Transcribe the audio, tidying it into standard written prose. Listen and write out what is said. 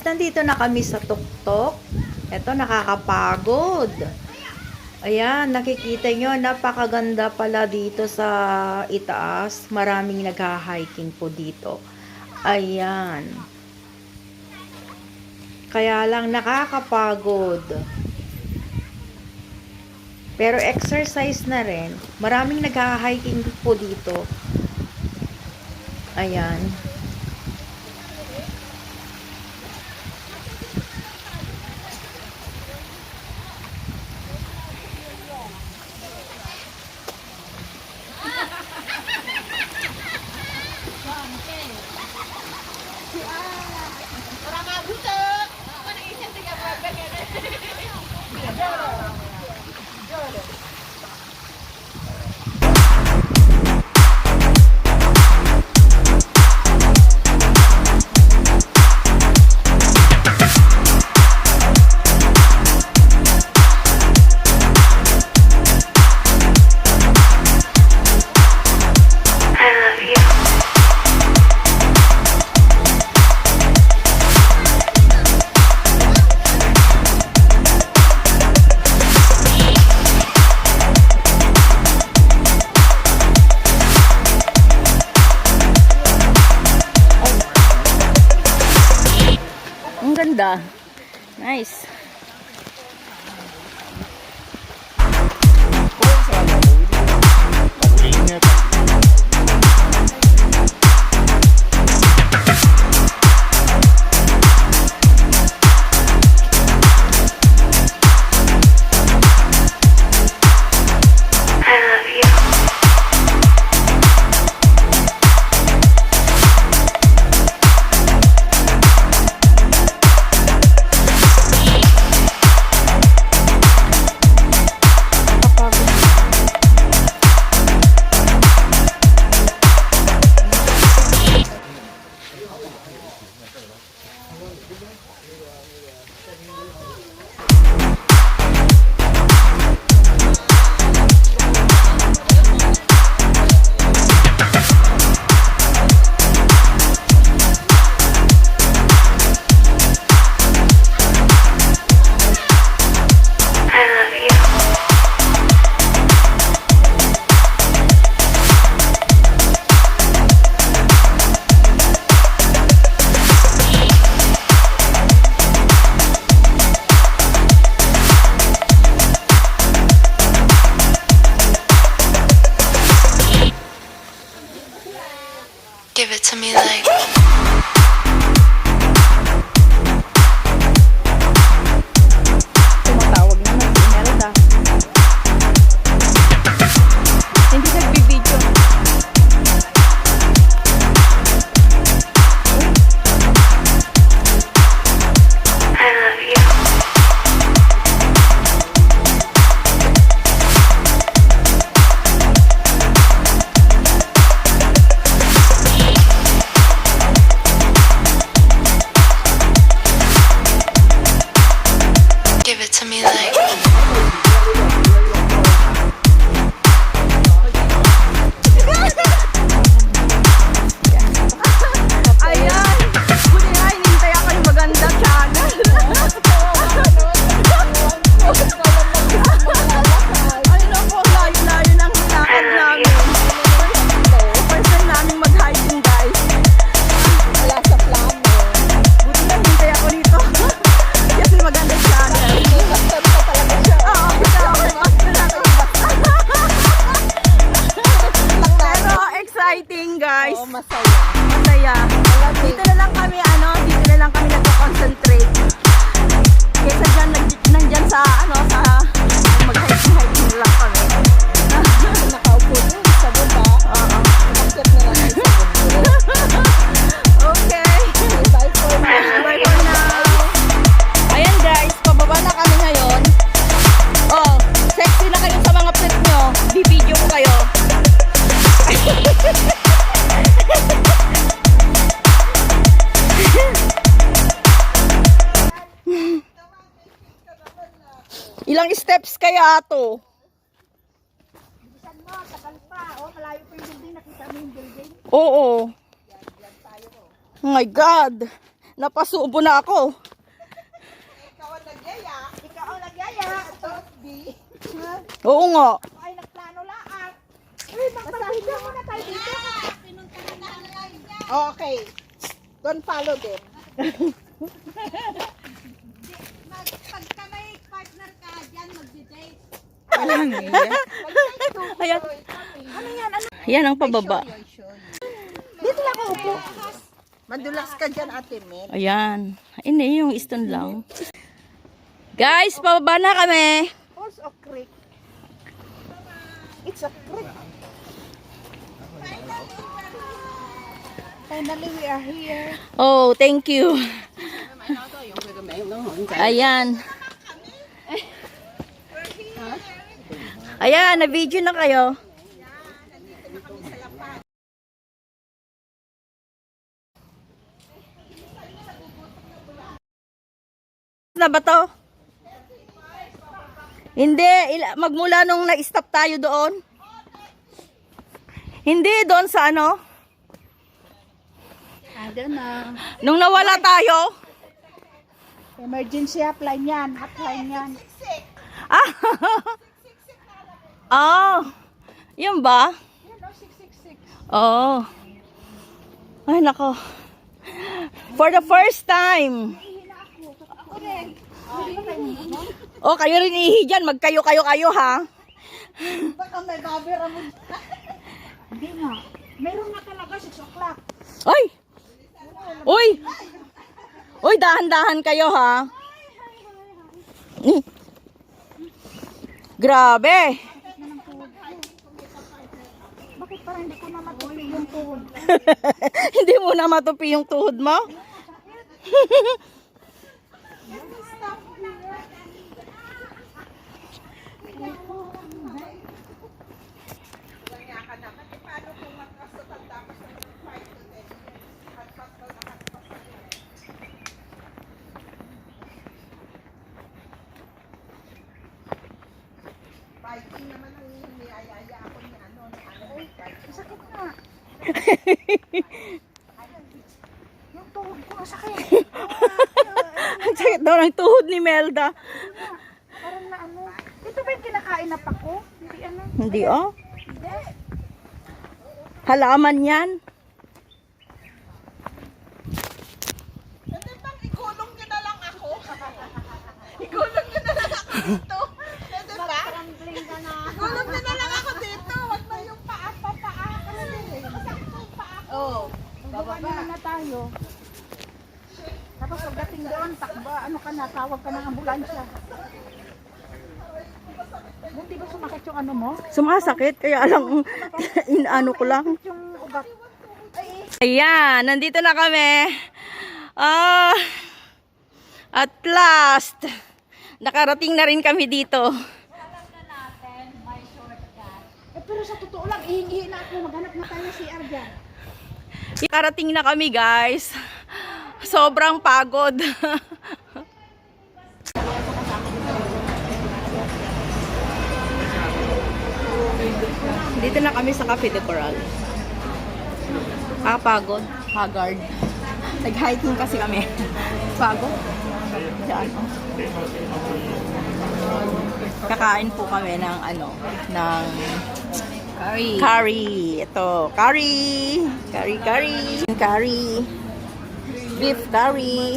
guys, nandito na kami sa tuktok. Ito, nakakapagod. Ayan, nakikita nyo, napakaganda pala dito sa itaas. Maraming nagha-hiking po dito. Ayan. Kaya lang nakakapagod. Pero exercise na rin. Maraming nagha-hiking po dito. Ayan. Ganda. Nice. Give it to me like Tumatawag naman si Imelda. Hindi nagbibideo. I love you. Give it to me like Ayan! Buti nga, hinintay ako yung maganda channel. Ayun ako, layo-layo ng hinakad namin. First time namin mag-hiking, guys. Wala sa plan. Buti nga, hinintay ako dito. Kasi maganda channel. Oo, pero exciting, guys. Oo, masaya. Masaya. Dito na lang kami, dito na lang kami nagko-concentrate. Kaysa dyan, nandyan sa, sa mag-hiking lang kami. Nakaupo din sa baba. Oo. Umakyat na lang tayo sa baba. Okay. Bye for now. Bye for now. Ayan guys, pababa na kami ngayon. Oh, sexy na kayo sa mga pet nyo. Bibideo ko kayo. Ilang steps kaya to? Bilisan mo, tagal pa. Oh, malayo pa yung building. Nakita mo yung building? Oo. Yan tayo. Oh my God. Napasubo na ako. Ikaw ang nagyaya. Ikaw ang nagyaya. Oo nga. Ay, nagplano lahat. Uy, magpapahid na muna tayo dito. Okay. Don't follow them. Pagka may partner ka, dyan mag-date. Ayan. Ano yan? Ano? Yan ang pababa. Dito lang ako upo. Mandulas ka dyan, Ate Mel. Ayan. Ini yung stone lang. Guys, pababa na kami. Falls of Creek. It's a creek. Finally, we are here. Oh, thank you. Ayan. Ayan, na-video na kayo. Na ba to? Hindi, magmula nung na-stop tayo doon. Hindi, doon sa ano? Na. Nung nawala tayo. Emergency hotline yan. Hotline yan. Ah, oh, yun ba? Yan o, 666. Oh. Ay, nako. For the first time. Ako rin. Oh, kayo rin ihi dyan. Magkayo-kayo ha. Baka may babera mo. Hindi nga. Meron na talaga 6 o'clock. Ay! Uy! Uy, dahan-dahan kayo ha. Grabe. Bakit parang hindi ko na matuloy yung tuhod? Hindi mo na matupi yung tuhod mo? Biking naman ang niyayaya ako ni ano. Sakit na. Yung tuhod ko masakit. Ang sakit daw ng tuhod ni Melda. Parang na ano. Ito ba yung kinakain na pako? Hindi ano. Hindi oh. Hindi. Halaman yan. Pwede bang ikulong nyo na lang ako? Ikulong nyo na lang ako dito. Pwede ba? Ikulong nyo na lang ako dito. Huwag na yung paa. Masakit na yung paa ko. Oo. Bababa na tayo. Tapos pagdating doon, takba, ano ka na, tawag ka ng ambulansya. Buti ba sumakit yung ano mo? Sumasakit, kaya alang inano ko lang. Yung ugat. Ayan, nandito na kami. At last, nakarating na rin kami dito. Eh, pero sa totoo lang, ihingi na ako. Maghanap na tayo si Arjan. Nakarating na kami guys. Sobrang pagod. Dito na kami sa Cafe de Coral. Pagod, haggard. Nag-hiking kasi kami. Pagod. Diyan. Kakain po kami ng ano, ng curry. Ito, curry. Curry. Beef curry.